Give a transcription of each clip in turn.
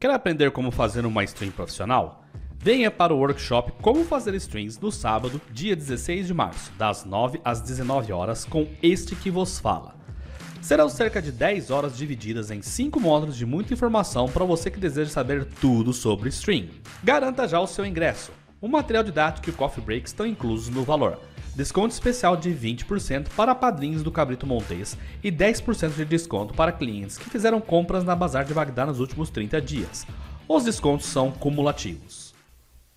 Quer aprender como fazer uma stream profissional? Venha para o workshop Como Fazer Streams no sábado, dia 16 de março, das 9 às 19 horas, com este que vos fala. Serão cerca de 10 horas divididas em 5 módulos de muita informação para você que deseja saber tudo sobre stream. Garanta já o seu ingresso. O material didático e o coffee break estão inclusos no valor. Desconto especial de 20% para padrinhos do Cabrito Montes e 10% de desconto para clientes que fizeram compras na Bazar de Bagdá nos últimos 30 dias. Os descontos são cumulativos.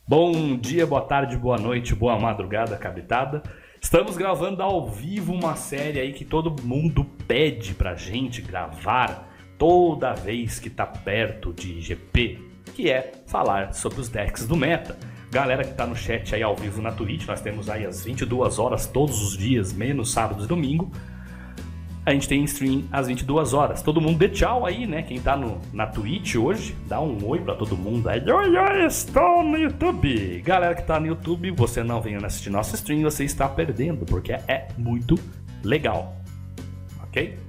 Bom dia, boa tarde, boa noite, boa madrugada, cabritada. Estamos gravando ao vivo uma série aí que todo mundo pede pra gente gravar toda vez que tá perto de GP, que é falar sobre os decks do meta. Galera que tá no chat aí ao vivo na Twitch, nós temos aí às 22 horas todos os dias, menos sábado e domingo. A gente tem stream às 22 horas. Todo mundo dê tchau aí, né? Quem tá na Twitch hoje, dá um oi pra todo mundo aí. Oi, estou no YouTube. Galera que tá no YouTube, você não venha assistir nosso stream, você está perdendo, porque é muito legal. Ok?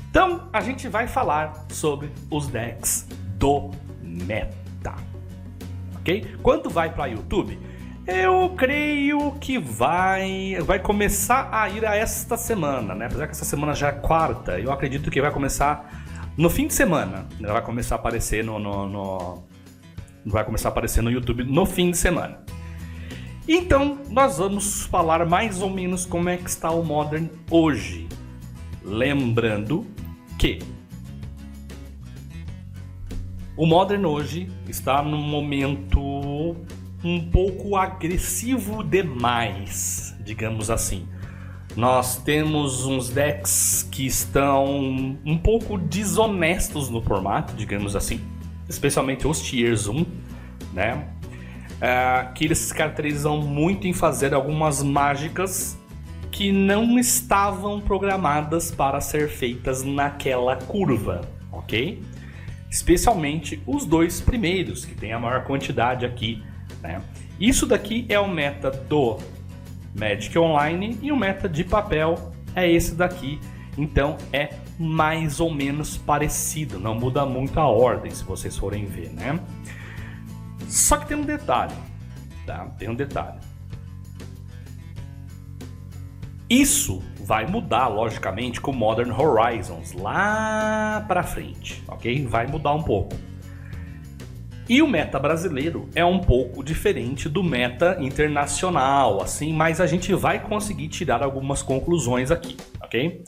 Então, a gente vai falar sobre os decks do meta. Okay? Quanto vai para YouTube? Eu creio que vai começar a ir a esta semana, né? Apesar que essa semana já é quarta, eu acredito que vai começar no fim de semana. Ela vai começar a aparecer vai começar a aparecer no YouTube no fim de semana. Então, nós vamos falar mais ou menos como é que está o Modern hoje. Lembrando que o Modern hoje está num momento um pouco agressivo demais, digamos assim. Nós temos uns decks que estão um pouco desonestos no formato, digamos assim. Especialmente os Tiers 1, né? Que eles se caracterizam muito em fazer algumas mágicas que não estavam programadas para ser feitas naquela curva, ok? Especialmente os dois primeiros, que tem a maior quantidade aqui, né? Isso daqui é o meta do Magic Online e o meta de papel é esse daqui. Então é mais ou menos parecido, não muda muito a ordem se vocês forem ver, né? Só que tem um detalhe, tá? Tem um detalhe. Isso vai mudar, logicamente, com Modern Horizons lá pra frente, ok? Vai mudar um pouco. E o meta brasileiro é um pouco diferente do meta internacional, assim, mas a gente vai conseguir tirar algumas conclusões aqui, ok?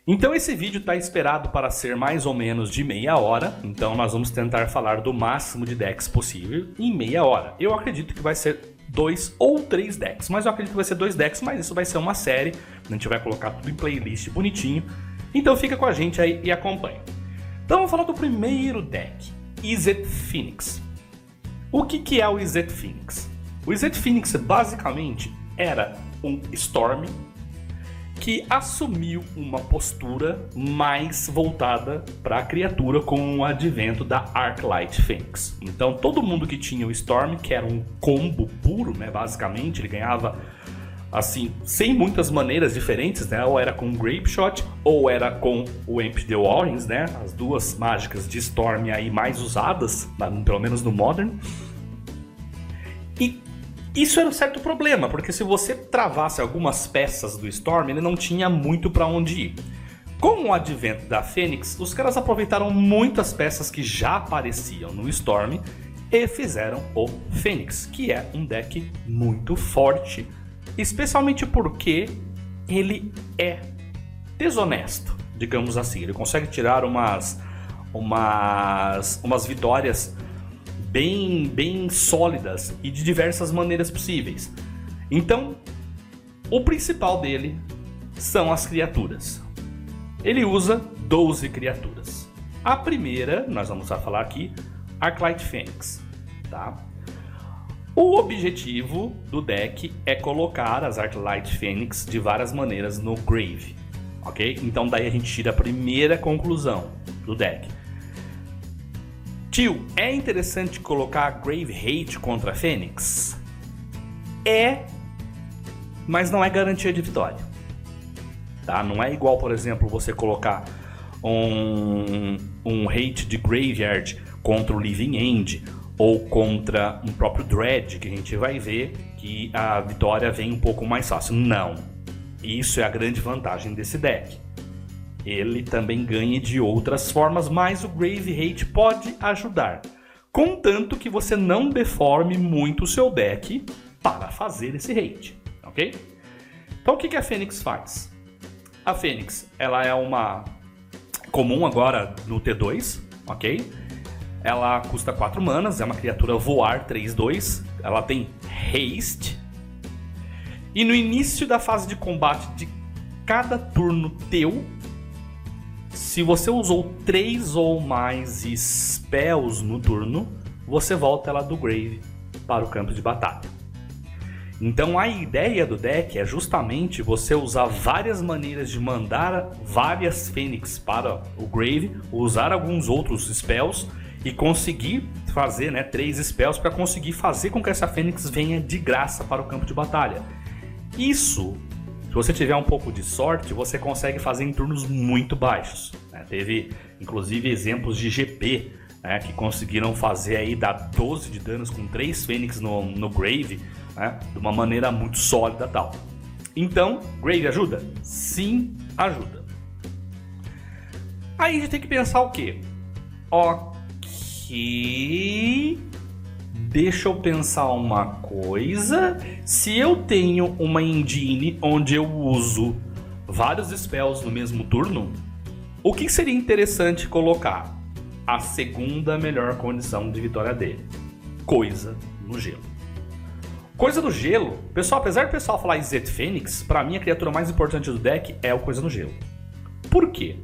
Então esse vídeo está esperado para ser mais ou menos de meia hora, então nós vamos tentar falar do máximo de decks possível em meia hora. Eu acredito que vai ser 2 ou 3 decks, mas eu acredito que vai ser 2 decks, mas isso vai ser uma série, a gente vai colocar tudo em playlist bonitinho, então fica com a gente aí e acompanha. Então vamos falar do primeiro deck, Izzet Phoenix. O que é o Izzet Phoenix? O Izzet Phoenix basicamente era um Storm que assumiu uma postura mais voltada para a criatura com o advento da Arclight Phoenix. Então todo mundo que tinha o Storm, que era um combo puro, né, basicamente, ele ganhava assim, sem muitas maneiras diferentes, né, ou era com Grape Shot, ou era com o Imp the Warrens, né, as duas mágicas de Storm aí mais usadas, pelo menos no Modern. E isso era um certo problema, porque se você travasse algumas peças do Storm, ele não tinha muito para onde ir. Com o advento da Fênix, os caras aproveitaram muitas peças que já apareciam no Storm e fizeram o Fênix, que é um deck muito forte, especialmente porque ele é desonesto, digamos assim. Ele consegue tirar umas vitórias bem sólidas e de diversas maneiras possíveis. Então, o principal dele são as criaturas. Ele usa 12 criaturas. A primeira, nós vamos falar aqui, Arclight Phoenix, tá? O objetivo do deck é colocar as Arclight Phoenix de várias maneiras no Grave, ok? Então daí a gente tira a primeira conclusão do deck. Tio, é interessante colocar Grave Hate contra a Fênix? É, mas não é garantia de vitória. Tá? Não é igual, por exemplo, você colocar um hate de Graveyard contra o Living End, ou contra um próprio Dread, que a gente vai ver que a vitória vem um pouco mais fácil. Não. Isso é a grande vantagem desse deck. Ele também ganha de outras formas, mas o Grave Hate pode ajudar. Contanto que você não deforme muito o seu deck para fazer esse hate, ok? Então o que a Fênix faz? A Fênix, ela é uma comum agora no T2, ok? Ela custa 4 manas, é uma criatura voar 3/2, ela tem haste. E no início da fase de combate de cada turno teu, se você usou 3 ou mais spells no turno, você volta ela do grave para o campo de batalha. Então a ideia do deck é justamente você usar várias maneiras de mandar várias Fênix para o grave, usar alguns outros spells e conseguir fazer 3 spells para conseguir fazer com que essa Fênix venha de graça para o campo de batalha. Isso, se você tiver um pouco de sorte, você consegue fazer em turnos muito baixos. Teve inclusive exemplos de GP que conseguiram fazer aí dar 12 de danos com 3 Fênix no Grave, de uma maneira muito sólida e tal. Então, Grave ajuda? Sim, ajuda. Aí a gente tem que pensar o quê? Ok, deixa eu pensar uma coisa. Se eu tenho uma engine onde eu uso vários spells no mesmo turno, o que seria interessante colocar? A segunda melhor condição de vitória dele: Coisa no Gelo. Coisa no Gelo, pessoal, apesar do pessoal falar Izzet Fênix, pra mim a criatura mais importante do deck é o Coisa no Gelo. Por quê?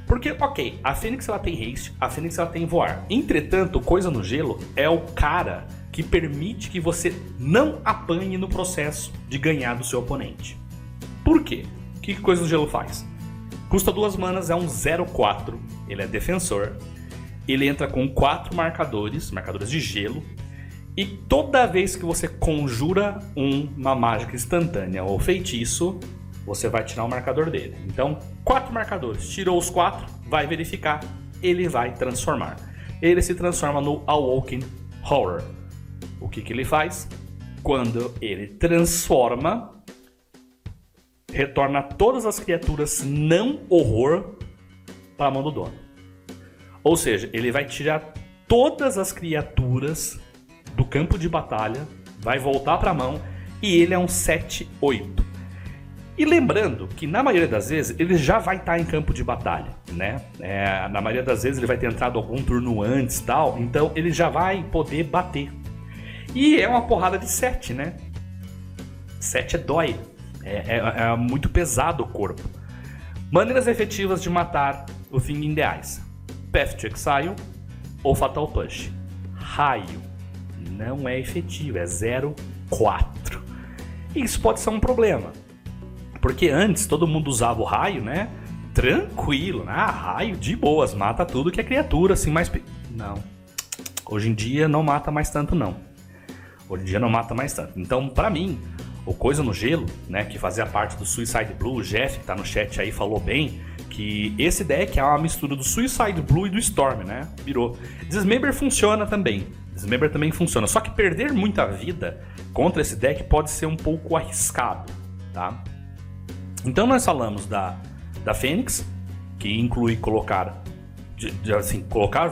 Porque, ok, a Fênix ela tem haste, a Fênix ela tem voar. Entretanto, Coisa no Gelo é o cara que permite que você não apanhe no processo de ganhar do seu oponente. Por quê? O que Coisa no Gelo faz? Custa 2 manas, é um 0/4, ele é defensor, ele entra com 4 marcadores de gelo, e toda vez que você conjura uma mágica instantânea ou feitiço, você vai tirar o marcador dele. Então, 4 marcadores, tirou os 4, vai verificar, ele vai transformar. Ele se transforma no Awoken Horror. O que ele faz? Quando ele transforma, retorna todas as criaturas não horror para a mão do dono. Ou seja, ele vai tirar todas as criaturas do campo de batalha, vai voltar para a mão, e ele é um 7/8. E lembrando que na maioria das vezes ele já vai estar em campo de batalha, né? Na maioria das vezes ele vai ter entrado algum turno antes e tal, então ele já vai poder bater. E é uma porrada de 7, né? 7 dói. É muito pesado o corpo. Maneiras efetivas de matar o Thing in the Eyes: Path to Exile ou Fatal Push. Raio não é efetivo, é 0/4. Isso pode ser um problema, porque antes todo mundo usava o raio, né? Tranquilo, né? Raio de boas, mata tudo que é criatura, assim, mais... Não. Hoje em dia não mata mais tanto, não. Hoje em dia não mata mais tanto. Então, pra mim, o Coisa no Gelo, né, que fazia parte do Suicide Blue, o Jeff, que tá no chat aí, falou bem que esse deck é uma mistura do Suicide Blue e do Storm, né? Virou. Dismember funciona também. Dismember também funciona. Só que perder muita vida contra esse deck pode ser um pouco arriscado, tá? Então nós falamos da Fênix, que inclui colocar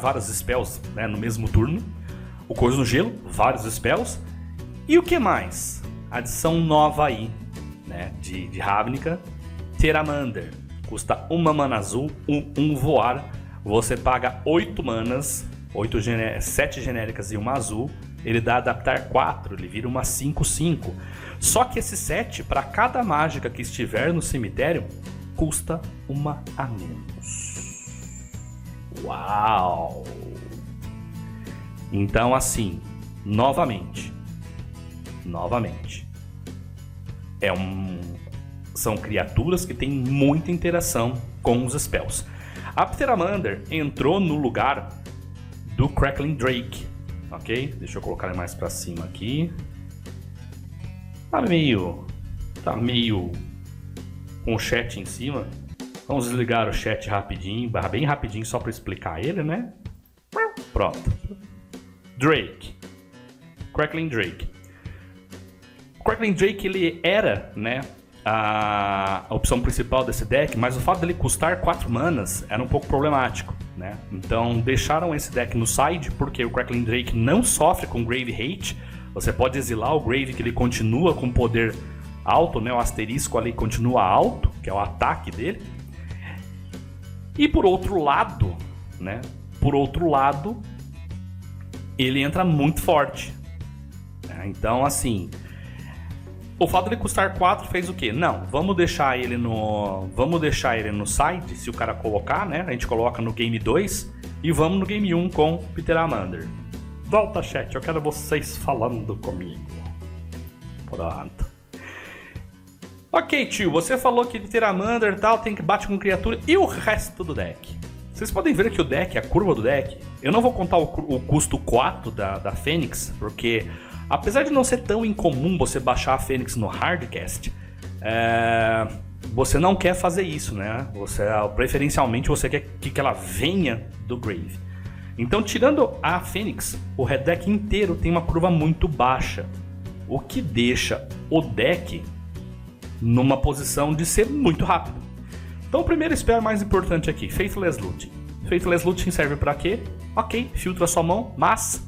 vários spells, né, no mesmo turno. O Coisa no Gelo, vários spells. E o que mais? Adição nova aí, né, de Ravnica, Teramander. Custa 1 mana azul, 1 voar. Você paga 8 manas, 7 genéricas e 1 azul. Ele dá adaptar 4, ele vira uma 5/5. Só que esse 7, para cada mágica que estiver no cemitério, custa 1 a menos. Uau! Então assim, novamente, são criaturas que têm muita interação com os spells. A Pteramander entrou no lugar do Crackling Drake, ok? Deixa eu colocar ele mais pra cima aqui. Tá meio com o chat em cima. Vamos desligar o chat rapidinho, bem rapidinho só para explicar ele, né? Pronto. Drake. Crackling Drake. O Crackling Drake, ele era, né, a opção principal desse deck, mas o fato dele custar 4 manas era um pouco problemático, né? Então deixaram esse deck no side, porque o Crackling Drake não sofre com Grave Hate. Você pode exilar o Grave, que ele continua com poder alto, né? O asterisco ali continua alto, que é o ataque dele. E por outro lado, né? Por outro lado, ele entra muito forte. Né? Então, assim, o fato de ele custar 4 fez o quê? Não, vamos deixar ele no side, se o cara colocar, né? A gente coloca no game 2 e vamos no game 1 com Peter Amander. Volta, chat, eu quero vocês falando comigo. Pronto. Ok, tio, você falou que Peter Amander e tal, tem que bater com criatura e o resto do deck. Vocês podem ver que o deck, a curva do deck, eu não vou contar o custo 4 da Fênix, porque apesar de não ser tão incomum você baixar a Fênix no Hardcast, você não quer fazer isso, né? Preferencialmente você quer que ela venha do Grave. Então, tirando a Fênix, o Red Deck inteiro tem uma curva muito baixa, o que deixa o deck numa posição de ser muito rápido. Então o primeiro spell mais importante aqui, Faithless Looting. Faithless Looting serve pra quê? Ok, filtra sua mão, mas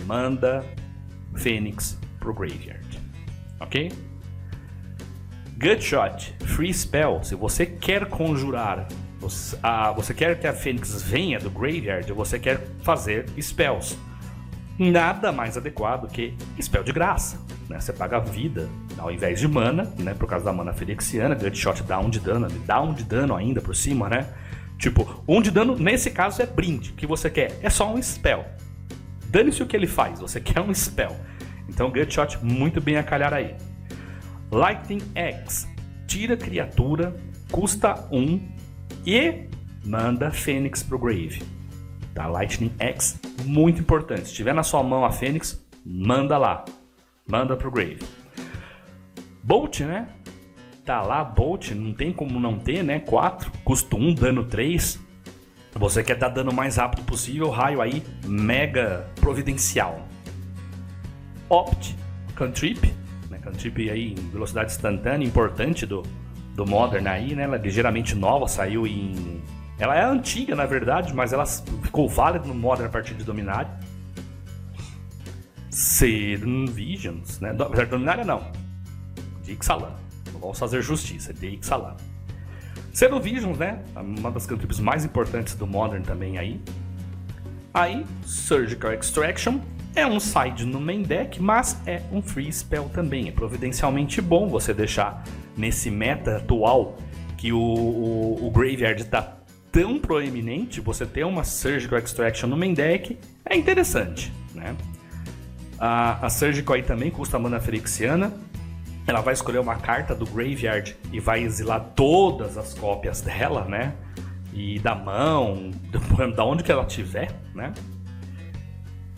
manda Fênix pro Graveyard. Ok? Gutshot, Free Spell. Se você quer conjurar, você quer que a Fênix venha do Graveyard, você quer fazer spells. Nada mais adequado que spell de graça, né? Você paga vida ao invés de mana, né? Por causa da mana ferexiana, Gutshot dá 1 de dano, ele dá 1 de dano ainda por cima, né? Tipo, 1 de dano nesse caso é brinde. O que você quer é só um spell. Dane-se o que ele faz, você quer um spell. Então Gutshot muito bem a calhar aí. Lightning X, tira criatura, custa 1 e manda Fênix pro Grave. Tá? Lightning X, muito importante. Se tiver na sua mão a Fênix, manda lá. Manda pro Grave. Bolt, né? Tá lá, Bolt, não tem como não ter, né? 4, custo 1, dano 3. Você quer dar dano o mais rápido possível, raio aí, mega providencial. Opt, Cantrip, né? Cantrip aí em velocidade instantânea, importante do Modern aí, né? Ela é ligeiramente nova, saiu em... Ela é antiga, na verdade, mas ela ficou válida no Modern a partir de Dominária. Serum Visions, né? Apesar de Dominária, não. De Ixalan. Não vamos fazer justiça, de Ixalan. Serum Visions, né? Uma das cantrips mais importantes do Modern também aí. Aí, Surgical Extraction. É um side no main deck, mas é um free spell também. É providencialmente bom você deixar nesse meta atual que o Graveyard está tão proeminente, você ter uma Surgical Extraction no main deck é interessante, né? A Surgical aí também custa mana ferexiana. Ela vai escolher uma carta do Graveyard e vai exilar todas as cópias dela, né? E da mão, da onde que ela tiver, né?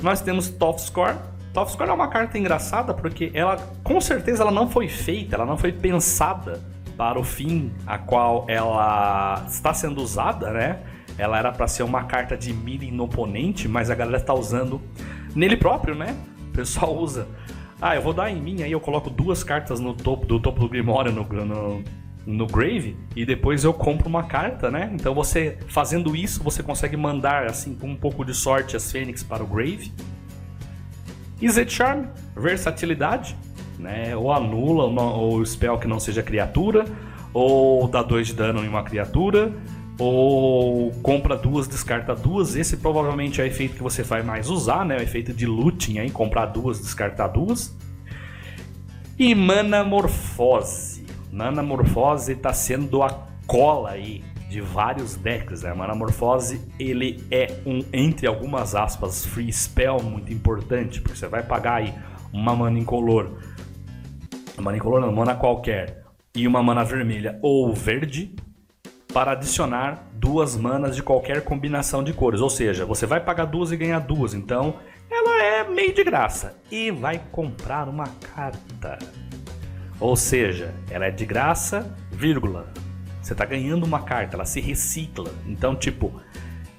Nós temos Tough-Score. Tough-Score é uma carta engraçada porque ela, com certeza, ela não foi feita, ela não foi pensada para o fim a qual ela está sendo usada, né? Ela era para ser uma carta de mira no oponente, mas a galera está usando nele próprio, né? O pessoal usa. Eu vou dar em mim, aí eu coloco 2 cartas no topo do Grimório no Grave e depois eu compro uma carta, né? Então você, fazendo isso, você consegue mandar, assim, com um pouco de sorte, as Fênix para o Grave. Izzet Charm, versatilidade, né? Ou anula o spell que não seja criatura, ou dá 2 de dano em uma criatura, ou compra 2, descarta 2. Esse provavelmente é o efeito que você vai mais usar, né? O efeito de looting aí, comprar 2, descartar 2. E Manamorfose. Manamorfose está sendo a cola aí de vários decks, né? Manamorfose, ele é um, entre algumas aspas, free spell muito importante, porque você vai pagar aí uma mana incolor, uma mana qualquer, e uma mana vermelha ou verde, para adicionar 2 manas de qualquer combinação de cores. Ou seja, você vai pagar 2 e ganhar 2, então ela é meio de graça. E vai comprar uma carta. Ou seja, ela é de graça, vírgula. Você tá ganhando uma carta, ela se recicla. Então, tipo,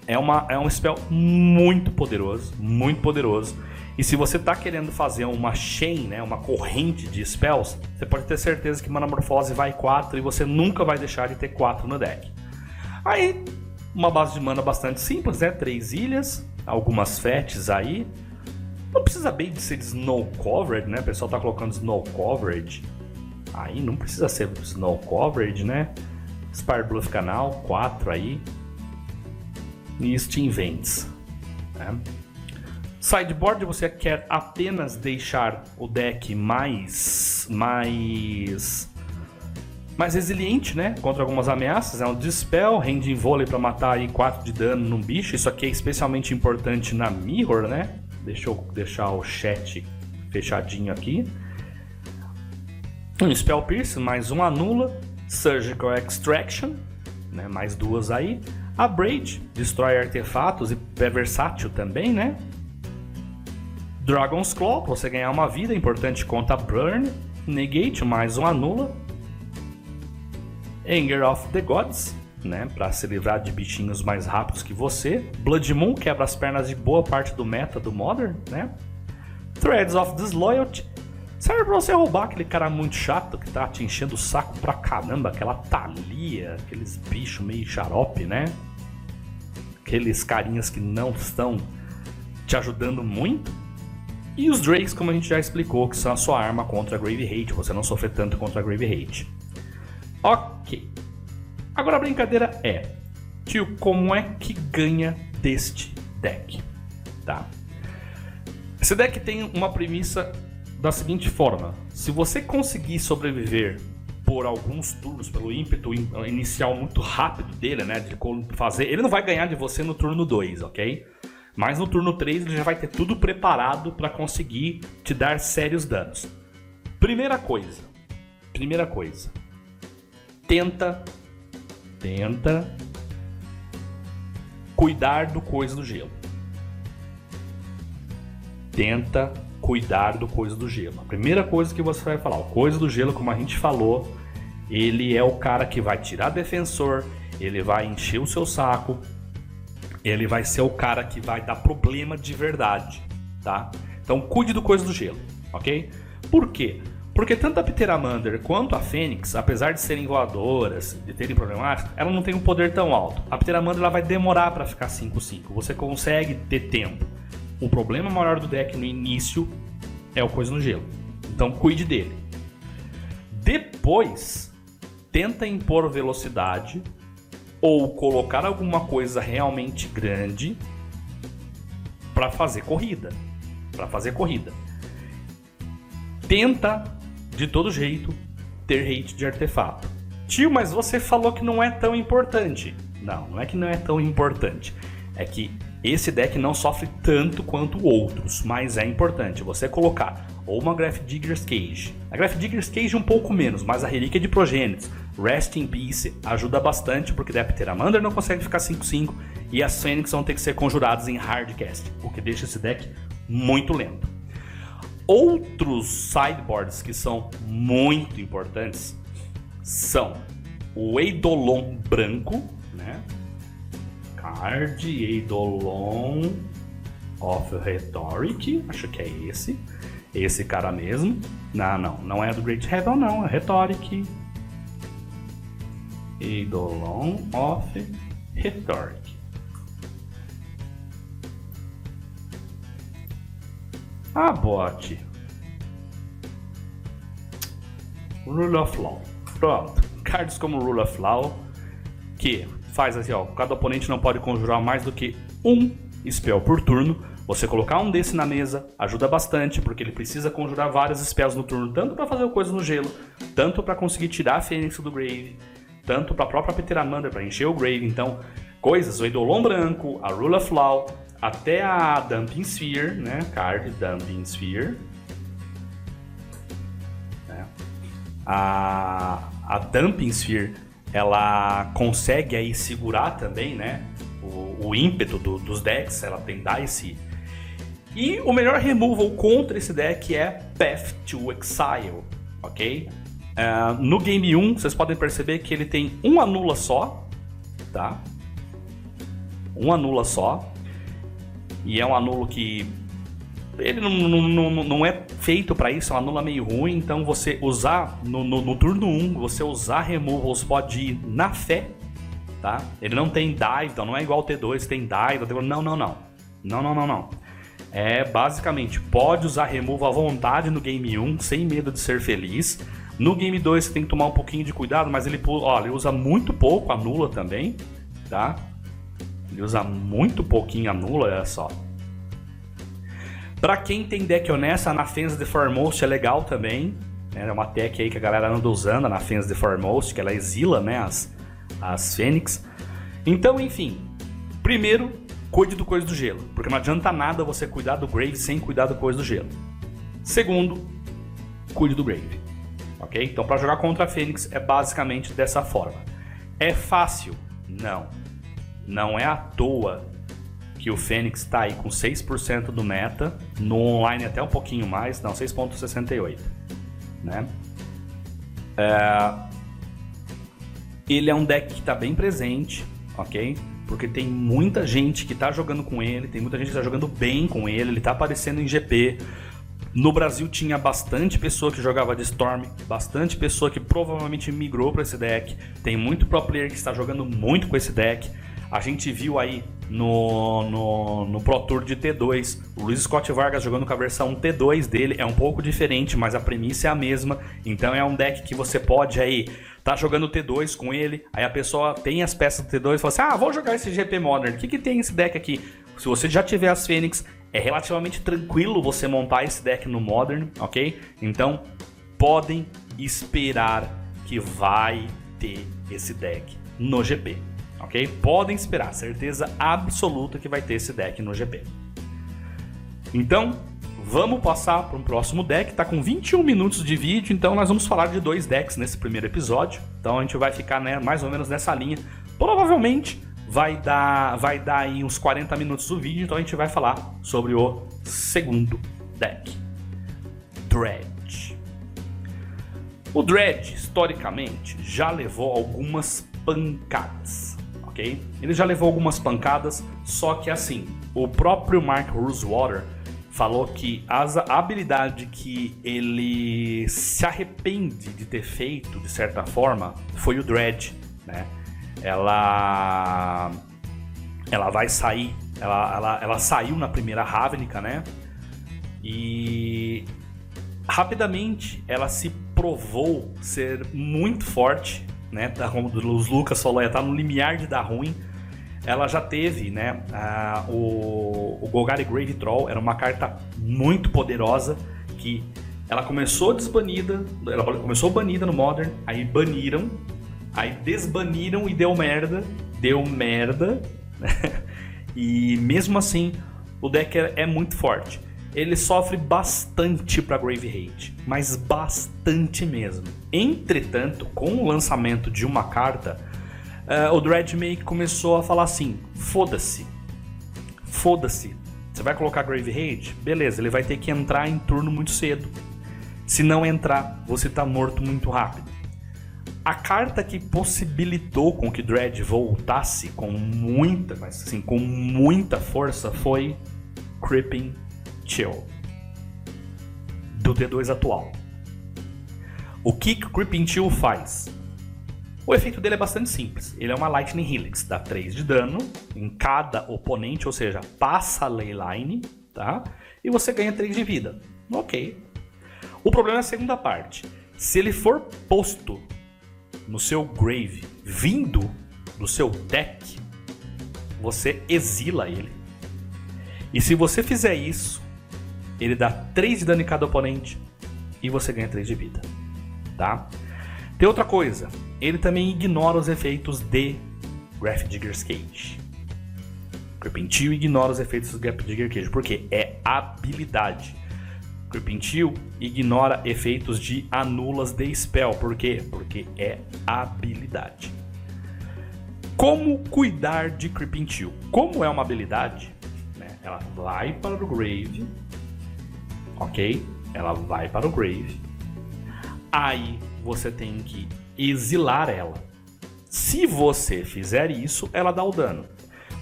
é um spell muito poderoso, muito poderoso. E se você tá querendo fazer uma chain, né, uma corrente de spells, você pode ter certeza que Manamorfose vai 4 e você nunca vai deixar de ter 4 no deck. Aí, uma base de mana bastante simples, né? 3 ilhas, algumas fetes aí. Não precisa bem de ser de Snow Coverage, né? O pessoal tá colocando Snow Coverage. Aí não precisa ser Snow Coverage, né? Spire Bluff Canal, 4 aí. E Steam Vents, né? Sideboard, você quer apenas deixar o deck mais resiliente, né? Contra algumas ameaças. É um Dispel, Hand in Volley para matar aí 4 de dano num bicho. Isso aqui é especialmente importante na Mirror, né? Deixa eu deixar o chat fechadinho aqui. Um Spell Pierce, mais um Anula. Surgical Extraction, né? Mais 2 aí. A Braid, destrói artefatos e é versátil também, né? Dragon's Claw, pra você ganhar uma vida, importante contra Burn. Negate, mais um Anula. Anger of the Gods, né? Pra se livrar de bichinhos mais rápidos que você. Blood Moon, quebra as pernas de boa parte do meta do Modern, né? Threads of Disloyalty, serve pra você roubar aquele cara muito chato que tá te enchendo o saco pra caramba. Aquela Thalia, aqueles bichos meio xarope, né? Aqueles carinhas que não estão te ajudando muito. E os Drakes, como a gente já explicou, que são a sua arma contra a Grave Hate. Você não sofre tanto contra a Grave Hate. Ok. Agora a brincadeira é... Tio, como é que ganha deste deck? Tá? Esse deck tem uma premissa da seguinte forma. Se você conseguir sobreviver por alguns turnos, pelo ímpeto inicial muito rápido dele, né? De fazer... Ele não vai ganhar de você no turno 2, ok? Mas no turno 3 ele já vai ter tudo preparado para conseguir te dar sérios danos. Primeira coisa. Tenta cuidar do Coisa do Gelo. Tenta cuidar do Coisa do Gelo. A primeira coisa que você vai falar, o Coisa do Gelo, como a gente falou, ele é o cara que vai tirar defensor, ele vai encher o seu saco, ele vai ser o cara que vai dar problema de verdade, tá? Então cuide do Coisa do Gelo, ok? Por quê? Porque tanto a Pteramander quanto a Fênix, apesar de serem voadoras, de terem problemáticas, ela não tem um poder tão alto. A Pteramander ela vai demorar para ficar 5/5, você consegue ter tempo. O problema maior do deck no início é o Coisa no Gelo, então cuide dele. Depois, tenta impor velocidade ou colocar alguma coisa realmente grande para fazer corrida. Tenta, de todo jeito, ter hate de artefato. Tio, mas você falou que não é tão importante. Não é que não é tão importante. É que esse deck não sofre tanto quanto outros, mas é importante você colocar ou uma Grafdigger's Cage. A Grafdigger's Cage um pouco menos, mas a Relíquia de Progênitos, Rest in Peace, ajuda bastante, porque a Pteramander não consegue ficar 5/5 e as Fênix vão ter que ser conjuradas em Hardcast, o que deixa esse deck muito lento. Outros sideboards que são muito importantes são o Eidolon branco, né? Card Eidolon of Rhetoric, acho que é esse cara mesmo. Não é do Great Heaven, não, é Rhetoric. Eidolon of Rhetoric. Bot. Rule of Law. Pronto. Cards como Rule of Law, que faz assim, ó, cada oponente não pode conjurar mais do que um spell por turno. Você colocar um desse na mesa ajuda bastante, porque ele precisa conjurar vários spells no turno, tanto para fazer coisa no gelo, tanto para conseguir tirar a Fênix do Grave, tanto para a própria Pteramander para encher o Grave. Então, coisas, o Eidolon branco, a Rule of Law, até a Dumping Sphere, né? Card Dumping Sphere. Né? A Dumping Sphere, ela consegue aí segurar também, né? O ímpeto dos decks, ela tem dar esse... E o melhor removal contra esse deck é Path to Exile, ok? No Game 1, vocês podem perceber que ele tem um anula só, tá? Um anula só. E é um anulo que... ele não é feito pra isso, é um anula meio ruim. Então você usar, no turno 1, você usar removals pode ir na fé, tá? Ele não tem dive, então não é igual o T2, tem dive, não. É basicamente, pode usar removal à vontade no Game 1, sem medo de ser feliz. No Game 2 você tem que tomar um pouquinho de cuidado, mas ele usa muito pouco, anula também, tá? Ele usa muito pouquinho, anula, olha só. Pra quem tem deck honesta, a Nathens the Foremost é legal também. É uma tech aí que a galera anda usando, a Nathens the Foremost, que ela exila, né, as Fênix. Então, enfim, primeiro, cuide do Coisa do Gelo, porque não adianta nada você cuidar do Grave sem cuidar do Coisa do Gelo. Segundo, cuide do Grave, ok? Então, para jogar contra a Fênix é basicamente dessa forma. É fácil? Não. Não é à toa que o Fênix está aí com 6% do meta, no online até um pouquinho mais, não, 6.68, né? Ele é um deck que está bem presente, ok? Porque tem muita gente que está jogando com ele, tem muita gente que está jogando bem com ele está aparecendo em GP. No Brasil tinha bastante pessoa que jogava de Storm, bastante pessoa que provavelmente migrou para esse deck, tem muito pro player que está jogando muito com esse deck. A gente viu aí no Pro Tour de T2, o Luiz Scott Vargas jogando com a versão T2 dele, é um pouco diferente, mas a premissa é a mesma. Então é um deck que você pode aí tá jogando T2 com ele, aí a pessoa tem as peças do T2 e fala assim, vou jogar esse GP Modern, o que tem esse deck aqui? Se você já tiver as Fênix, é relativamente tranquilo você montar esse deck no Modern, ok? Então podem esperar que vai ter esse deck no GP. Ok? Podem esperar, certeza absoluta que vai ter esse deck no GP. Então, vamos passar para um próximo deck. Tá com 21 minutos de vídeo, então nós vamos falar de 2 decks nesse primeiro episódio. Então a gente vai ficar, né, mais ou menos nessa linha. Provavelmente vai dar aí uns 40 minutos do vídeo, então a gente vai falar sobre o segundo deck, Dredge. O Dredge, historicamente, já levou algumas pancadas. Okay? Ele já levou algumas pancadas, só que assim, o próprio Mark Rosewater falou que a habilidade que ele se arrepende de ter feito, de certa forma, foi o Dredge, né? Ela vai sair, ela saiu na primeira Ravnica, né? E rapidamente ela se provou ser muito forte, né, como o Lucas falou, ela tá no limiar de dar ruim. Ela já teve, né, o Golgari Grave Troll, era uma carta muito poderosa, que ela começou desbanida, ela começou banida no Modern, aí baniram, aí desbaniram e deu merda, e mesmo assim o deck é muito forte. Ele sofre bastante para Grave Hate, mas bastante mesmo. Entretanto, com o lançamento de uma carta, o Dredge meio que começou a falar assim, foda-se, você vai colocar Grave Hate? Beleza, ele vai ter que entrar em turno muito cedo. Se não entrar, você tá morto muito rápido. A carta que possibilitou com que Dredge voltasse com muita, mas assim, com muita força foi Creeping Chill do T2 atual. O que o Creeping Chill faz? O efeito dele é bastante simples. Ele é uma Lightning Helix, dá 3 de dano em cada oponente, ou seja, passa a Leyline, tá? E você ganha 3 de vida. Ok. O problema é a segunda parte. Se ele for posto no seu Grave, vindo do seu deck, você exila ele. E se você fizer isso, ele dá 3 de dano em cada oponente e você ganha 3 de vida, tá? Tem outra coisa, ele também ignora os efeitos de Grafdigger's Cage. Creeping Chill ignora os efeitos do Grafdigger's Cage, porque é habilidade. Creeping Chill ignora efeitos de anulas de spell, por quê? Porque é habilidade. Como cuidar de Creeping Chill? Como é uma habilidade, né, ela vai para o Grave, ok? Ela vai para o Grave. Aí você tem que exilar ela. Se você fizer isso, ela dá o dano.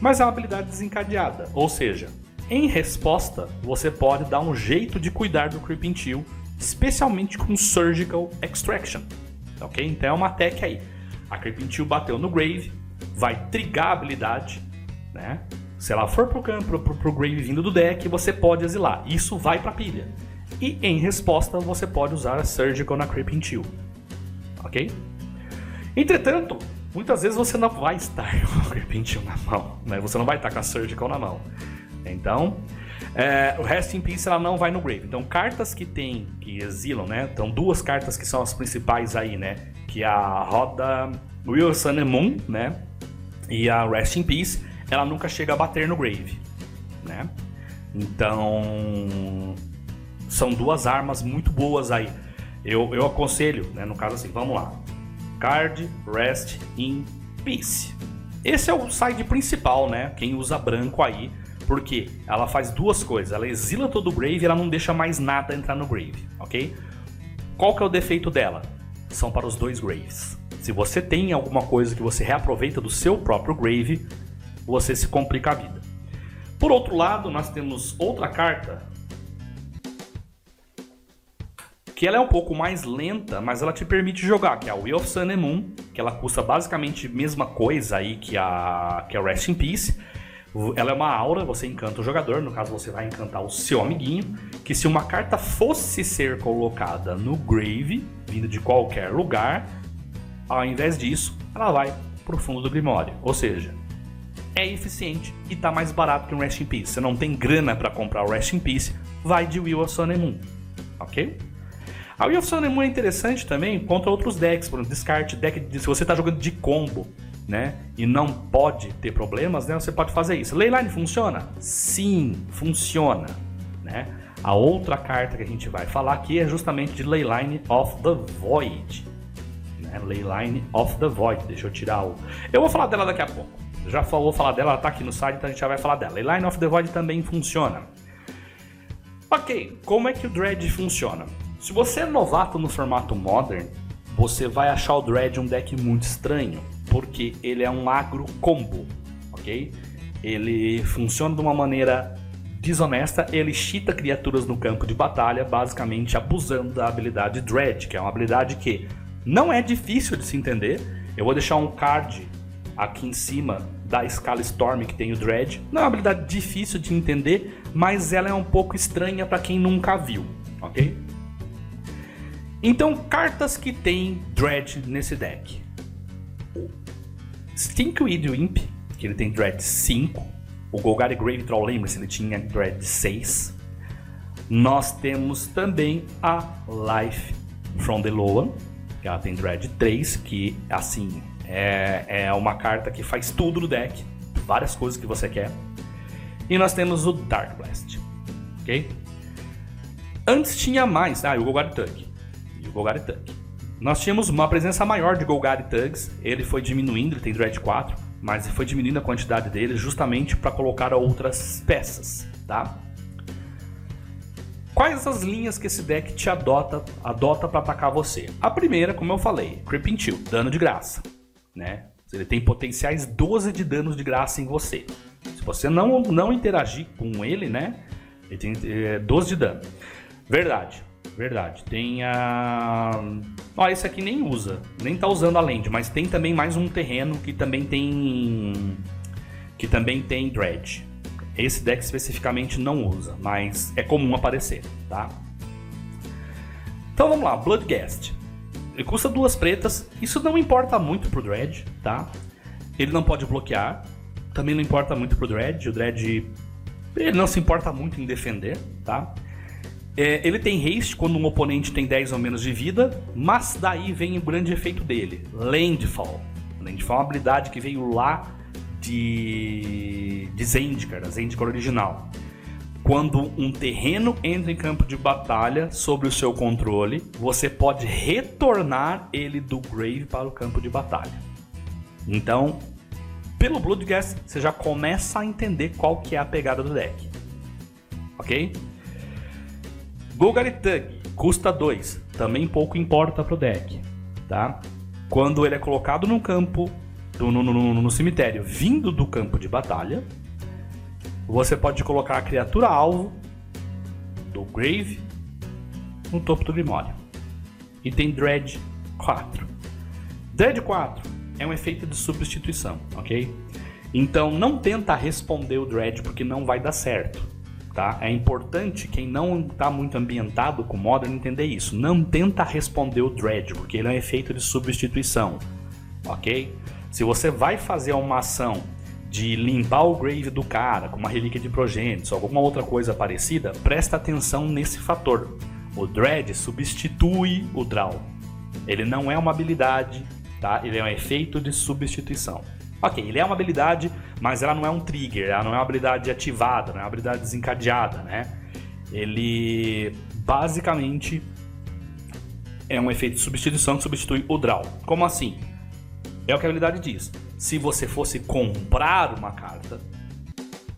Mas é uma habilidade desencadeada, ou seja, em resposta, você pode dar um jeito de cuidar do Creeping Chill, especialmente com Surgical Extraction. Ok? Então é uma tech aí. A Creeping Chill bateu no Grave, vai trigar a habilidade, né? Se ela for pro campo, pro Grave vindo do deck, você pode exilar. Isso vai pra pilha. E em resposta, você pode usar a Surgical na Creeping Chill. Ok? Entretanto, muitas vezes você não vai estar com a Creeping Chill na mão, né? Você não vai estar com a Surgical na mão. Então, o Rest in Peace ela não vai no Grave. Então, cartas que exilam, né? Então, duas cartas que são as principais aí, né? Que é a Roda Will, Sun and Moon, né? E a Rest in Peace, ela nunca chega a bater no Grave, né? Então, são duas armas muito boas aí. Eu aconselho, né? No caso assim, vamos lá. Card, Rest in Peace. Esse é o side principal, né? Quem usa branco aí, porque ela faz duas coisas. Ela exila todo o Grave e ela não deixa mais nada entrar no Grave, ok? Qual que é o defeito dela? São para os dois Graves. Se você tem alguma coisa que você reaproveita do seu próprio Grave, você se complica a vida. Por outro lado, nós temos outra carta que ela é um pouco mais lenta, mas ela te permite jogar, que é a Will of Sun and Moon, que ela custa basicamente a mesma coisa aí que a Rest in Peace. Ela é uma aura, você encanta o jogador, no caso você vai encantar o seu amiguinho, que se uma carta fosse ser colocada no Grave, vindo de qualquer lugar, ao invés disso, ela vai pro fundo do Grimório. Ou seja, é eficiente e tá mais barato que um Rest in Peace. Você não tem grana para comprar o Rest in Peace, vai de Will of Sun and Moon, ok? A Will of Sun and Moon é interessante também contra outros decks, por exemplo, descarte, se você está jogando de combo, né, e não pode ter problemas, né, você pode fazer isso. Leyline funciona? Sim, funciona, né? A outra carta que a gente vai falar aqui é justamente de Leyline of the Void, né? Leyline of the Void, deixa eu tirar o... Eu vou falar dela daqui a pouco, já vou falar dela, ela tá aqui no site, então a gente já vai falar dela. Leyline of the Void também funciona. Ok, como é que o Dredge funciona? Se você é novato no formato Modern, você vai achar o Dredge um deck muito estranho, porque ele é um agro combo, ok? Ele funciona de uma maneira desonesta, ele cheata criaturas no campo de batalha, basicamente abusando da habilidade Dredge, que é uma habilidade que não é difícil de se entender. Eu vou deixar um card aqui em cima da escala Storm que tem o Dredge. Não é uma habilidade difícil de entender, mas ela é um pouco estranha para quem nunca viu, ok? Então, cartas que tem Dredge nesse deck. Stinkweed Imp, que ele tem Dredge 5. O Golgari Grave Troll, lembre-se, ele tinha Dredge 6. Nós temos também a Life from the Loan, que ela tem Dredge 3, que assim é uma carta que faz tudo no deck, várias coisas que você quer. E nós temos o Dark Blast, ok? Antes tinha mais, o Golgari Tug. Golgari Tug. Nós tínhamos uma presença maior de Golgari Tugs, ele foi diminuindo, ele tem Dredge 4, mas foi diminuindo a quantidade dele justamente para colocar outras peças, tá? Quais as linhas que esse deck te adota para atacar você? A primeira, como eu falei, Creeping Chill, dano de graça, né? Ele tem potenciais 12 de danos de graça em você. Se você não interagir com ele, né? Ele tem 12 de dano. Verdade. Tem a... esse aqui nem usa, nem tá usando a land, mas tem também mais um terreno que também tem Dredge. Esse deck especificamente não usa, mas é comum aparecer, tá? Então vamos lá, Bloodghast. Ele custa 2 pretas, isso não importa muito pro Dredge, tá? Ele não pode bloquear, também não importa muito pro Dredge, o Dredge ele não se importa muito em defender, tá? Ele tem haste quando um oponente tem 10 ou menos de vida, mas daí vem o grande efeito dele, Landfall. Landfall é uma habilidade que veio lá de Zendikar, da Zendikar original. Quando um terreno entra em campo de batalha sob o seu controle, você pode retornar ele do Grave para o campo de batalha. Então, pelo Bloodghast, você já começa a entender qual que é a pegada do deck. Ok? Golgari Tug, custa 2, também pouco importa pro deck. tá? Quando ele é colocado no campo, no cemitério, vindo do campo de batalha, você pode colocar a criatura alvo do Grave no topo do Grimório. E tem Dread 4. Dread 4 é um efeito de substituição, ok? Então não tenta responder o Dread porque não vai dar certo, tá? É importante quem não está muito ambientado com Modern entender isso. Não tenta responder o Dread porque ele é um efeito de substituição, ok? Se você vai fazer uma ação de limpar o Grave do cara com uma relíquia de Progenitus ou alguma outra coisa parecida, presta atenção nesse fator. O Dread substitui o Draw. Ele não é uma habilidade, tá? Ele é um efeito de substituição. Ok, ele é uma habilidade, mas ela não é um trigger, ela não é uma habilidade ativada, não é uma habilidade desencadeada, né? Ele basicamente é um efeito de substituição que substitui o Draw. Como assim? É o que a habilidade diz. Se você fosse comprar uma carta,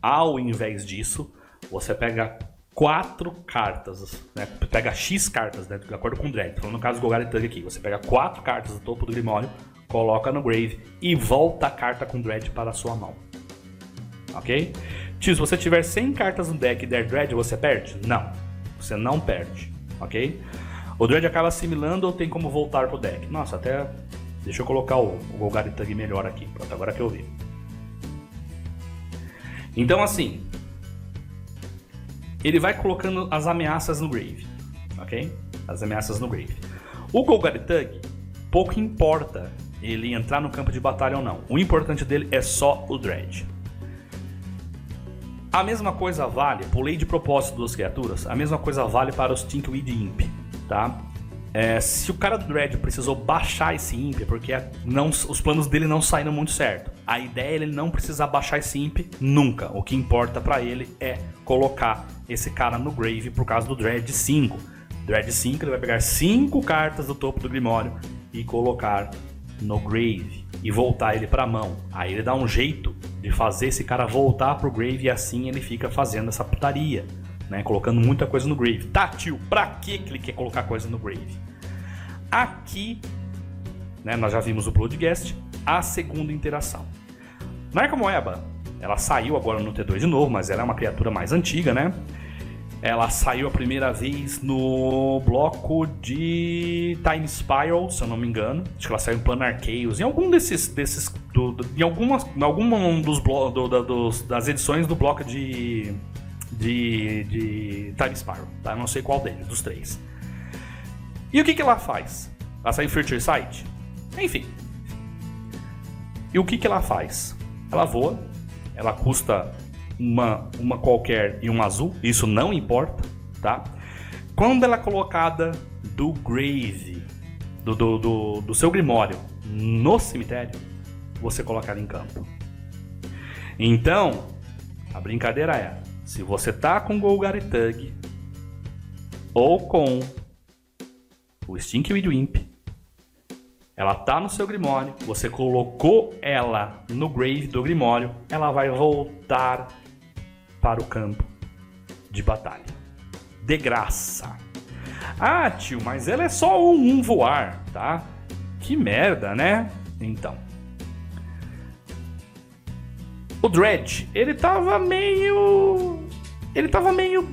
ao invés disso, você pega 4 cartas, né? Pega X cartas, né? De acordo com o Dread. Falando no caso do Golgari Tug aqui, você pega 4 cartas do topo do Grimório, coloca no Grave e volta a carta com Dread para a sua mão. Ok? Tio, se você tiver 100 cartas no deck e der Dread, você perde? Não, você não perde. Ok? O Dread acaba assimilando ou tem como voltar pro deck? Nossa, até... Deixa eu colocar o Golgari Tug melhor aqui. Pronto, agora que eu vi. Então assim, ele vai colocando as ameaças no Grave. Ok? As ameaças no Grave. O Golgari Tug, pouco importa ele entrar no campo de batalha ou não. O importante dele é só o Dread. A mesma coisa vale, pulei de propósito duas criaturas, a mesma coisa vale para os Stinkweed Imp, tá? Se o cara do Dread precisou baixar esse Imp, porque os planos dele não saíram muito certo. A ideia é ele não precisar baixar esse Imp nunca. O que importa pra ele é colocar esse cara no Grave por causa do Dread 5. Dread 5 ele vai pegar 5 cartas do topo do Grimório e colocar no Grave e voltar ele pra mão. Aí ele dá um jeito de fazer esse cara voltar pro Grave e assim ele fica fazendo essa putaria, né? Colocando muita coisa no Grave. Tá, tio, pra que ele quer colocar coisa no Grave? Aqui, né, nós já vimos o Bloodghast, a segunda interação. Narca Moeba, ela saiu agora no T2 de novo, mas ela é uma criatura mais antiga, né? Ela saiu a primeira vez no bloco de Time Spiral, se eu não me engano. Acho que ela saiu em Planar Chaos. Em algum em algum das edições do bloco de Time Spiral, tá? Eu não sei qual deles, dos 3. E o que ela faz? Ela sai em Future Sight? Enfim. E o que ela faz? Ela voa, ela custa uma qualquer e um azul, isso não importa, tá? Quando ela é colocada do Grave, do seu Grimório no cemitério, você coloca ela em campo. Então, a brincadeira é, se você tá com Golgari Tug ou com o Stinkweed Imp, ela tá no seu Grimório, você colocou ela no Grave do Grimório, ela vai voltar para o campo de batalha. De graça. Ah, tio, mas ela é só um voar, tá? Que merda, né? Então. O Dread, ele tava meio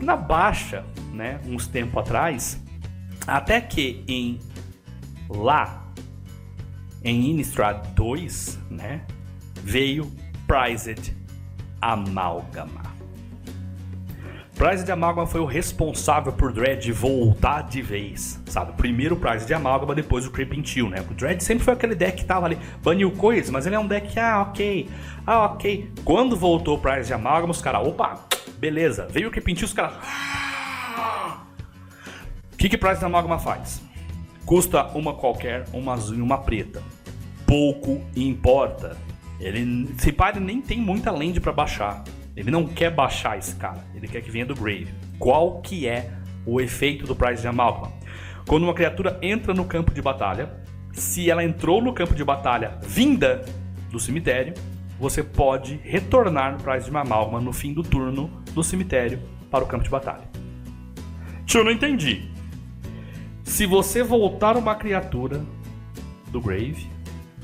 na baixa, né? Uns tempo atrás. Até que em Innistrad 2, né? Veio Prized Amalgama. Prized Amalgama foi o responsável por Dread voltar de vez, sabe? Primeiro o Prized Amalgama, depois o Creeping Chill, né? O Dread sempre foi aquele deck que tava ali, baniu coisas, mas ele é um deck que, ok. Quando voltou o Prized Amalgama, os caras, opa, beleza. Veio o Creeping Chill, os caras... O que Prized Amalgama faz? Custa uma qualquer, uma azul e uma preta. Pouco importa. Esse par nem tem muita land pra baixar. Ele não quer baixar esse cara, ele quer que venha do Grave. Qual que é o efeito do Prized Amalgama? Quando uma criatura entra no campo de batalha, se ela entrou no campo de batalha vinda do cemitério, você pode retornar no Prized Amalgama no fim do turno do cemitério para o campo de batalha. Tio, eu não entendi. Se você voltar uma criatura do Grave.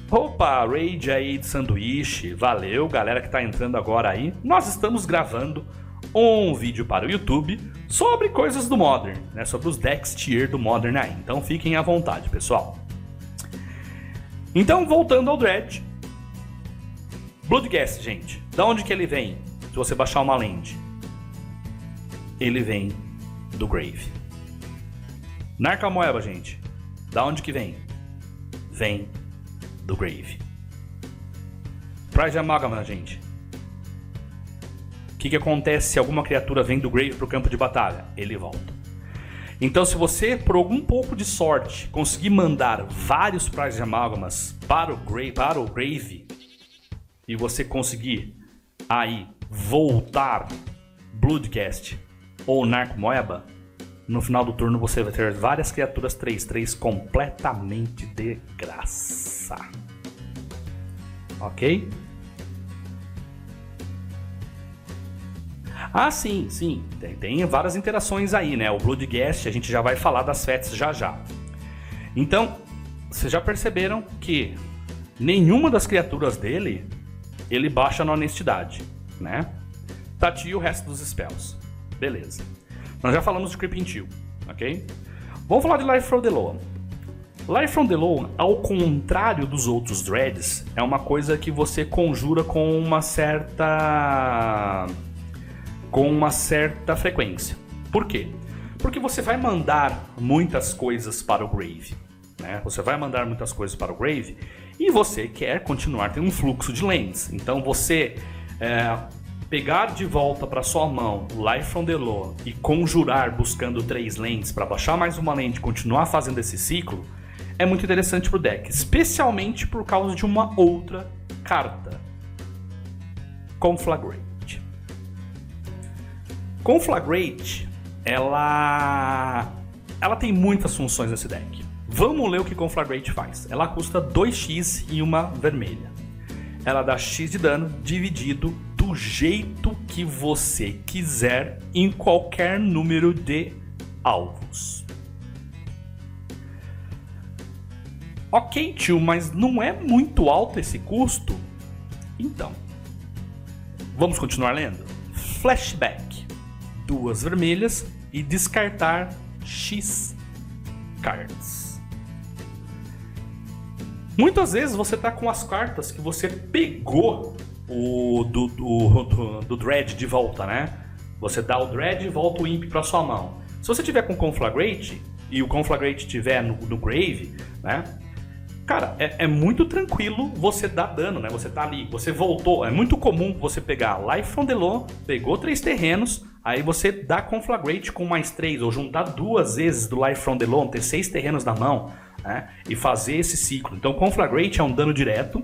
Opa, Raid aí de sanduíche, valeu galera que tá entrando agora aí. Nós estamos gravando um vídeo para o YouTube sobre coisas do Modern, né? Sobre os decks tier do Modern aí. Então fiquem à vontade, pessoal. Então, voltando ao Dread. Bloodghast, gente. Da onde que ele vem? Se você baixar uma land. Ele vem do Grave. Narcomoeba, gente. Da onde que vem? Vem do Grave. Pride Amalgama, gente. O que acontece se alguma criatura vem do Grave pro campo de batalha? Ele volta. Então, se você, por algum pouco de sorte, conseguir mandar vários Pride Amalgamas para o Grave e você conseguir aí voltar Bloodghast ou Narcomoeba, no final do turno você vai ter várias criaturas 3/3 completamente de graça. Ok? Ah, sim. Tem várias interações aí, né? O Bloodghast, a gente já vai falar das feats já. Então, vocês já perceberam que nenhuma das criaturas dele, ele baixa na honestidade, né? Tatia o resto dos spells. Beleza. Nós já falamos de Creeping Chill, ok? Vamos falar de Life from the Loam. Life from the Loam, ao contrário dos outros Dreads, é uma coisa que você conjura com uma certa frequência. Por quê? Porque você vai mandar muitas coisas para o Grave, né? Você vai mandar muitas coisas para o Grave e você quer continuar tendo um fluxo de lands. Então você pegar de volta para sua mão o Life from the Loam e conjurar buscando 3 lands para baixar mais uma land e continuar fazendo esse ciclo é muito interessante pro deck, especialmente por causa de uma outra carta, Conflagrate. Conflagrate, ela tem muitas funções nesse deck. Vamos ler o que Conflagrate faz. Ela custa 2x e uma vermelha. Ela dá x de dano dividido do jeito que você quiser em qualquer número de alvos. Ok, tio, mas não é muito alto esse custo? Então, vamos continuar lendo? Flashback. 2 vermelhas e descartar X cards. Muitas vezes você tá com as cartas que você pegou do Dread de volta, né? Você dá o Dread e volta o Imp para sua mão. Se você tiver com Conflagrate e o Conflagrate tiver no Grave, né? Cara, é muito tranquilo você dar dano, né? Você tá ali, você voltou. É muito comum você pegar Life from the Loam, pegou 3 terrenos, aí você dá Conflagrate com mais 3, ou juntar 2 vezes do Life from the Loam, ter 6 terrenos na mão, né? E fazer esse ciclo. Então Conflagrate é um dano direto.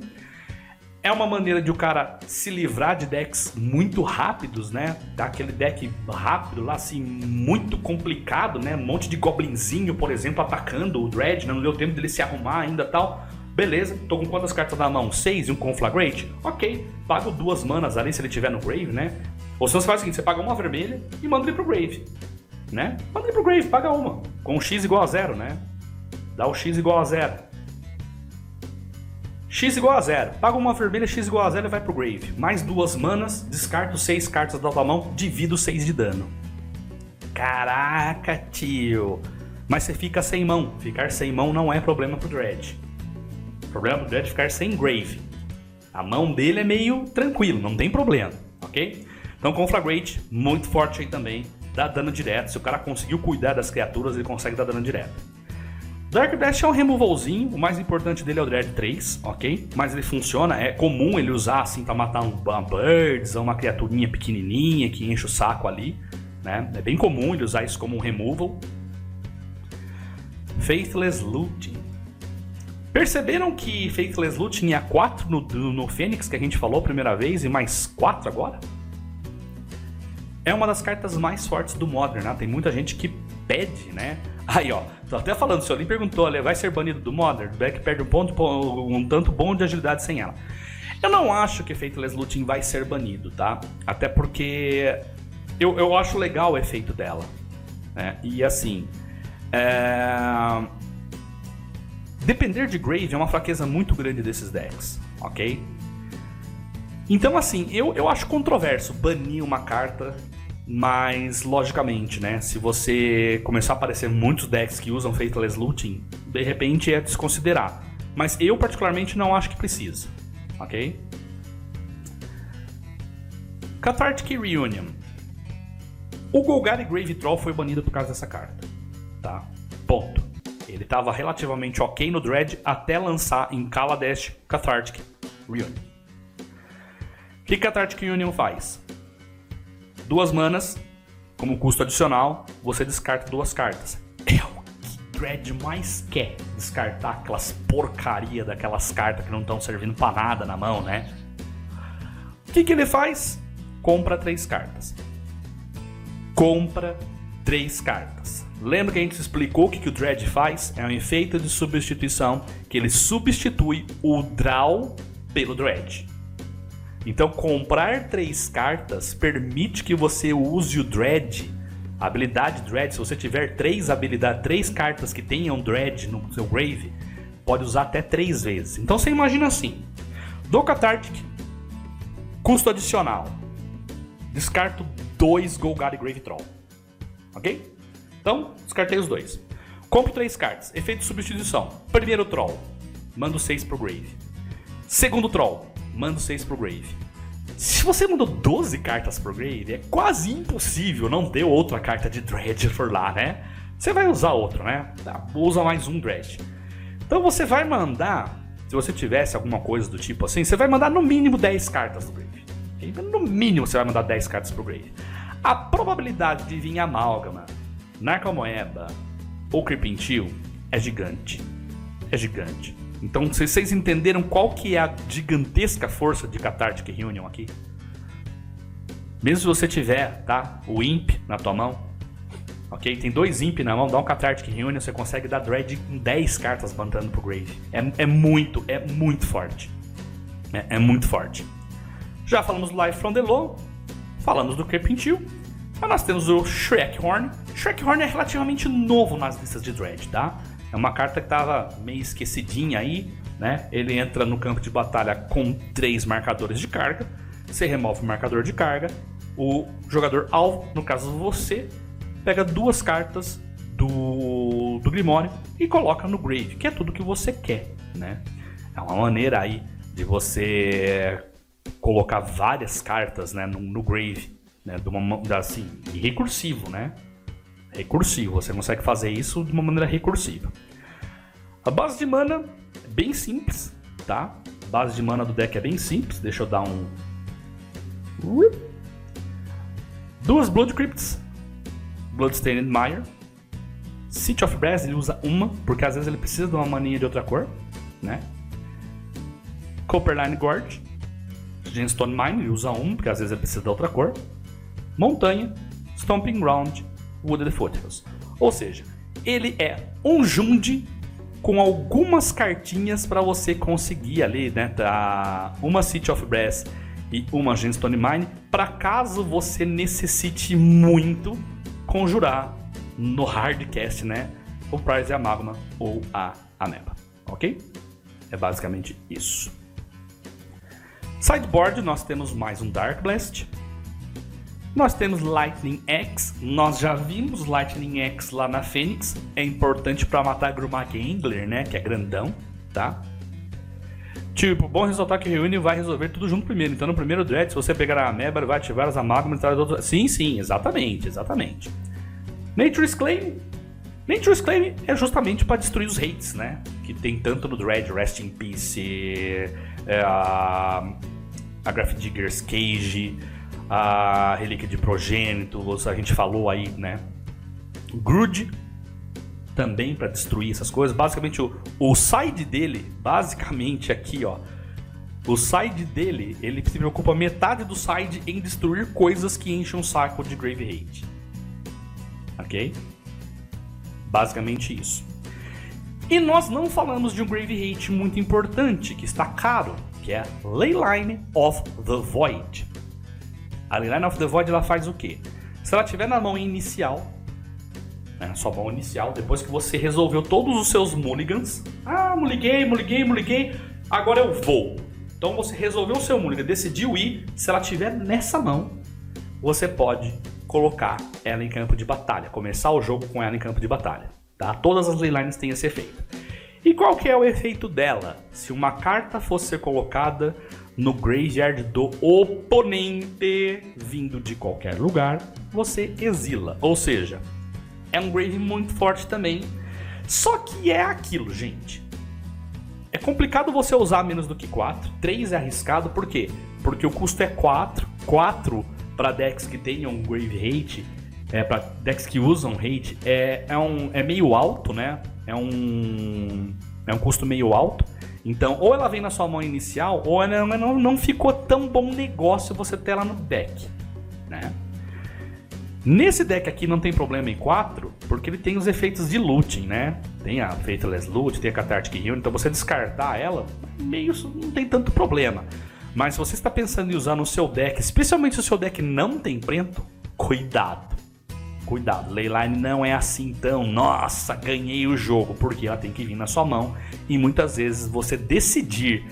É uma maneira de o cara se livrar de decks muito rápidos, né? Daquele deck rápido lá, assim, muito complicado, né? Um monte de goblinzinho, por exemplo, atacando o Dread, né? Não deu tempo dele se arrumar ainda e tal. Beleza, tô com quantas cartas na mão? 6 e um Conflagrate? Ok, pago 2 manas ali se ele tiver no Grave, né? Ou se você faz o seguinte, você paga uma vermelha e manda ele pro Grave, né? Manda ele pro Grave, paga uma. Com X igual a 0, né? Dá o X igual a 0. X igual a 0. Paga uma vermelha, X igual a 0 e vai pro Grave. Mais 2 manas, descarto 6 cartas da tua mão, divido 6 de dano. Caraca, tio. Mas você fica sem mão. Ficar sem mão não é problema pro Dread. O problema pro Dread é ficar sem Grave. A mão dele é meio tranquilo, não tem problema, ok? Então Conflagrate, muito forte aí também. Dá dano direto. Se o cara conseguiu cuidar das criaturas, ele consegue dar dano direto. Dark Blast é um removalzinho, o mais importante dele é o Dread 3, ok? Mas ele funciona, é comum ele usar assim pra matar uma Birds ou uma criaturinha pequenininha que enche o saco ali, né? É bem comum ele usar isso como um removal. Faithless Looting. Perceberam que Faithless Looting ia 4 no Fênix que a gente falou a primeira vez e mais 4 agora? É uma das cartas mais fortes do Modern, né? Tem muita gente que pede, né? Aí, ó, tô até falando, o senhor nem perguntou, ele vai ser banido do Modern? O deck perde um tanto bom de agilidade sem ela. Eu não acho que Faithless Looting vai ser banido, tá? Até porque eu acho legal o efeito dela, né? E assim, depender de Grave é uma fraqueza muito grande desses decks, ok? Então assim, eu acho controverso banir uma carta, mas logicamente, né, se você começar a aparecer muitos decks que usam Faithless Looting, de repente é desconsiderar. Mas eu particularmente não acho que precisa, ok? Cathartic Reunion. O Golgari Grave Troll foi banido por causa dessa carta, tá? Ponto. Ele estava relativamente ok no Dread até lançar em Kaladesh Cathartic Reunion. O que Cathartic Reunion faz? 2 manas, como custo adicional, você descarta 2 cartas. É o que Dread mais quer, descartar aquelas porcaria daquelas cartas que não estão servindo pra nada na mão, né? O que ele faz? Compra 3 cartas. Compra 3 cartas. Lembra que a gente explicou o que o Dread faz? É um efeito de substituição que ele substitui o draw pelo Dread. Então comprar 3 cartas permite que você use o Dread, a habilidade Dread. Se você tiver 3 cartas que tenham Dread no seu Grave, pode usar até 3 vezes. Então você imagina assim, do Cathartic, custo adicional, descarto 2 Golgari Grave Troll, ok? Então, descartei os 2. Compro 3 cartas, efeito de substituição. Primeiro Troll, mando 6 pro Grave. Segundo Troll, mando 6 pro Grave. Se você mandou 12 cartas pro Grave, é quase impossível não ter outra carta de Dread por lá, né? Você vai usar outro, né? Usa mais um Dread. Então você vai mandar, se você tivesse alguma coisa do tipo assim, você vai mandar no mínimo 10 cartas pro Grave. No mínimo você vai mandar 10 cartas pro Grave. A probabilidade de vir Amálgama, Narcomoeba ou Creeping Chill é gigante. É gigante. Então vocês entenderam qual que é a gigantesca força de Cathartic Reunion aqui? Mesmo se você tiver, tá, o Imp na tua mão, ok? Tem 2 Imp na mão, dá um Cathartic Reunion, você consegue dar Dread com 10 cartas mandando pro Grave. É muito forte. É muito forte. Já falamos do Life from the Low, falamos do Creeping Chill, mas nós temos o Shrek-Horn. Shrek-Horn é relativamente novo nas listas de Dread, tá? É uma carta que estava meio esquecidinha aí, né? Ele entra no campo de batalha com 3 marcadores de carga, você remove o marcador de carga, o jogador alvo, no caso você, pega 2 cartas do Grimório e coloca no Grave, que é tudo que você quer, né? É uma maneira aí de você colocar várias cartas, né, no Grave, né, assim, e recursivo, né? Recursivo, você consegue fazer isso de uma maneira recursiva. A base de mana é bem simples, tá? A base de mana do deck é bem simples. Deixa eu dar um... 2 Blood Crypts, Bloodstained Mire. City of Brass ele usa uma, porque às vezes ele precisa de uma maninha de outra cor, né? Copperline Gorge, Gemstone Mine ele usa um, porque às vezes ele precisa de outra cor. Montanha, Stomping Ground, Wooded Foothills. Ou seja, ele é um Jund com algumas cartinhas para você conseguir ali, né, uma City of Brass e uma Gemstone Mine, para caso você necessite muito conjurar no Hardcast, né, o Prize Amagma ou a Ameba, ok? É basicamente isso. Sideboard, nós temos mais um Dark Blast. Nós temos Lightning X, nós já vimos Lightning X lá na Fênix, é importante para matar Grumag Angler, né, que é grandão, tá? Tipo, bom ressaltar que o Reunion vai resolver tudo junto primeiro, então no primeiro Dread, se você pegar a Ameba, ele vai ativar as Amagmas e tal, sim, exatamente. Nature's Claim é justamente para destruir os hates, né, que tem tanto no Dread, Rest in Peace, a Grafdigger's Cage, a Relíquia de Progênitos, a gente falou aí, né? Grudge também para destruir essas coisas. Basicamente o side dele, basicamente aqui, ó, o side dele, ele se preocupa metade do side em destruir coisas que enchem um saco de Grave Hate, ok? Basicamente isso. E nós não falamos de um Grave Hate muito importante que está caro, que é Leyline of the Void. A Leyline of the Void ela faz o quê? Se ela estiver na mão inicial, né, na sua mão inicial, depois que você resolveu todos os seus mulligans. Ah, muliguei, agora eu vou. Então você resolveu o seu mulligan, decidiu ir, se ela estiver nessa mão, você pode colocar ela em campo de batalha, começar o jogo com ela em campo de batalha. Tá? Todas as leylines têm esse efeito. E qual que é o efeito dela? Se uma carta fosse ser colocada no graveyard do oponente, vindo de qualquer lugar, você exila. Ou seja, é um grave muito forte também. Só que é aquilo, gente. É complicado você usar menos do que 4. 3 é arriscado, por quê? Porque o custo é 4. 4 para decks que tenham grave hate, para decks que usam hate, é meio alto, né? É um custo meio alto. Então, ou ela vem na sua mão inicial, ou ela não ficou tão bom negócio você ter ela no deck, né? Nesse deck aqui não tem problema em 4, porque ele tem os efeitos de looting, né? Tem a Faithless Loot, tem a Cathartic Heal, então você descartar ela, meio não tem tanto problema. Mas se você está pensando em usar no seu deck, especialmente se o seu deck não tem preto, cuidado. Cuidado, Leyline não é assim tão, nossa, ganhei o jogo, porque ela tem que vir na sua mão. E muitas vezes você decidir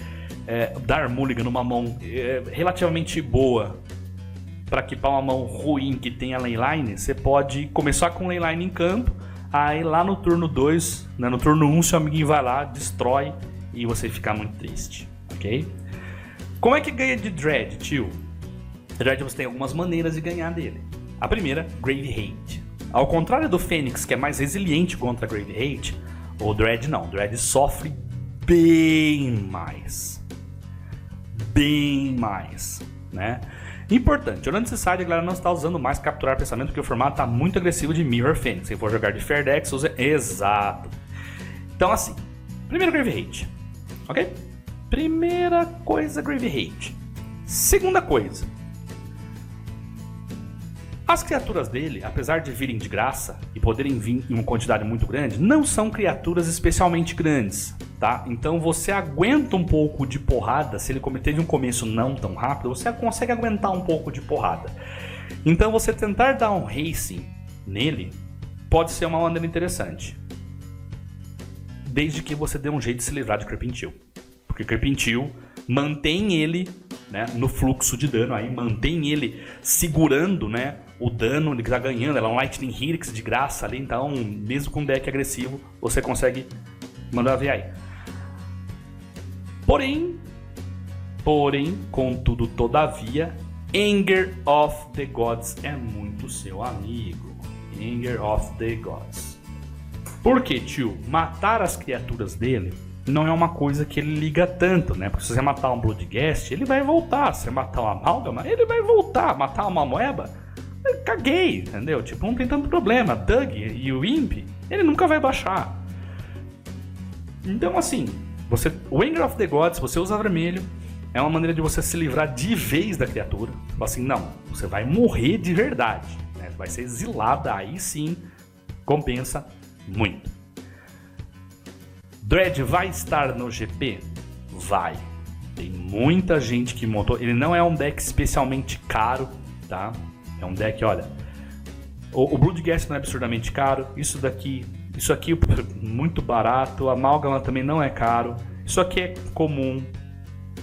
dar mulligan numa mão relativamente boa para equipar uma mão ruim que tenha Leyline, você pode começar com Leyline em campo, aí lá no turno 2, né, no turno 1, seu amiguinho vai lá, destrói e você fica muito triste, ok? Como é que ganha de Dread, tio? Dread você tem algumas maneiras de ganhar dele. A primeira, Grave Hate. Ao contrário do Fênix, que é mais resiliente contra Grave Hate, o Dread não. O Dread sofre bem mais. Bem mais, né? Importante, olhando esse site, a galera não está usando mais Capturar Pensamento, porque o formato está muito agressivo de Mirror Fênix. Se for jogar de Fair Decks, usa... Exato. Então assim, primeiro Grave Hate, ok? Primeira coisa, Grave Hate. Segunda coisa, as criaturas dele, apesar de virem de graça e poderem vir em uma quantidade muito grande, não são criaturas especialmente grandes, tá? Então você aguenta um pouco de porrada, se ele teve um começo não tão rápido, você consegue aguentar um pouco de porrada. Então você tentar dar um racing nele pode ser uma maneira interessante, desde que você dê um jeito de se livrar de Creeping Chill. Porque Creeping Chill mantém ele, né, no fluxo de dano, aí mantém ele segurando, né, o dano ele tá ganhando. Ela é um Lightning Helix de graça ali, então mesmo com um deck agressivo você consegue mandar ver aí. Porém, contudo, todavia, Anger of the Gods é muito seu amigo. Anger of the Gods. Por que, tio? Matar as criaturas dele não é uma coisa que ele liga tanto, né? Porque se você matar um Bloodghast, ele vai voltar. Se você matar uma Amálgama, ele vai voltar. Matar uma Moeba, caguei, entendeu? Tipo, não tem tanto problema. Doug e o Imp, ele nunca vai baixar. Então, assim, o Anger of the Gods, você usa vermelho, é uma maneira de você se livrar de vez da criatura. Tipo assim, não, você vai morrer de verdade, né? Vai ser exilada, aí sim, compensa muito. Dread vai estar no GP? Vai. Tem muita gente que montou. Ele não é um deck especialmente caro, tá? É um deck, olha, o Bloodghast não é absurdamente caro, isso aqui muito barato, a Amálgama também não é caro, isso aqui é comum,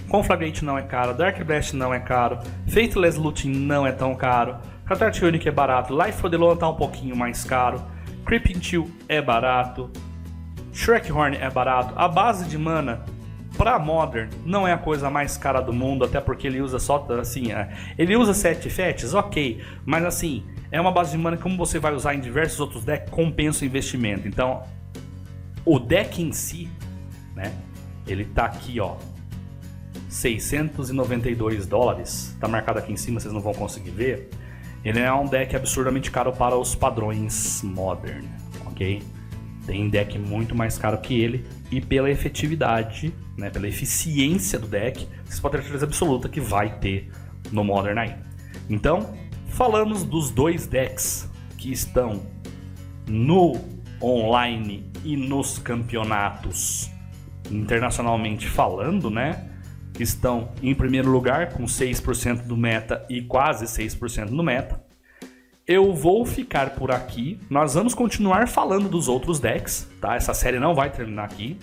Conflagrate não é caro, Dark Blast não é caro, Faithless Looting não é tão caro, Cathartic Unique é barato, Life for the Loan tá um pouquinho mais caro, Creeping Chill é barato, Shreckhorn é barato, a base de mana pra Modern não é a coisa mais cara do mundo, até porque ele usa só, assim, ele usa 7 fetches, ok, mas assim, é uma base de mana que, como você vai usar em diversos outros decks, compensa o investimento. Então, o deck em si, né, ele tá aqui, ó, $692, tá marcado aqui em cima, vocês não vão conseguir ver. Ele é um deck absurdamente caro para os padrões Modern, ok? Tem deck muito mais caro que ele, e pela efetividade, né, pela eficiência do deck, vocês podem ter certeza absoluta que vai ter no Modern aí. Então, falamos dos dois decks que estão no online e nos campeonatos internacionalmente falando, né? Que estão em primeiro lugar com 6% do meta e quase 6% no meta. eu vou ficar por aqui. Nós vamos continuar falando dos outros decks, tá? Essa série não vai terminar aqui.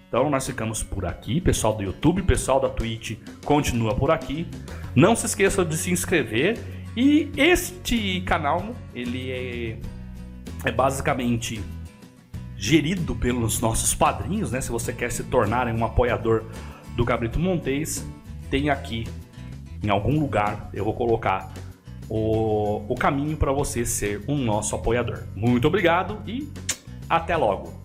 Então nós ficamos por aqui. Pessoal do YouTube, pessoal da Twitch continua por aqui. Não se esqueça de se inscrever. E este canal, ele é basicamente gerido pelos nossos padrinhos, né? Se você quer se tornar um apoiador do Cabrito Montes, tem aqui em algum lugar, eu vou colocar o caminho para você ser um nosso apoiador. Muito obrigado e até logo!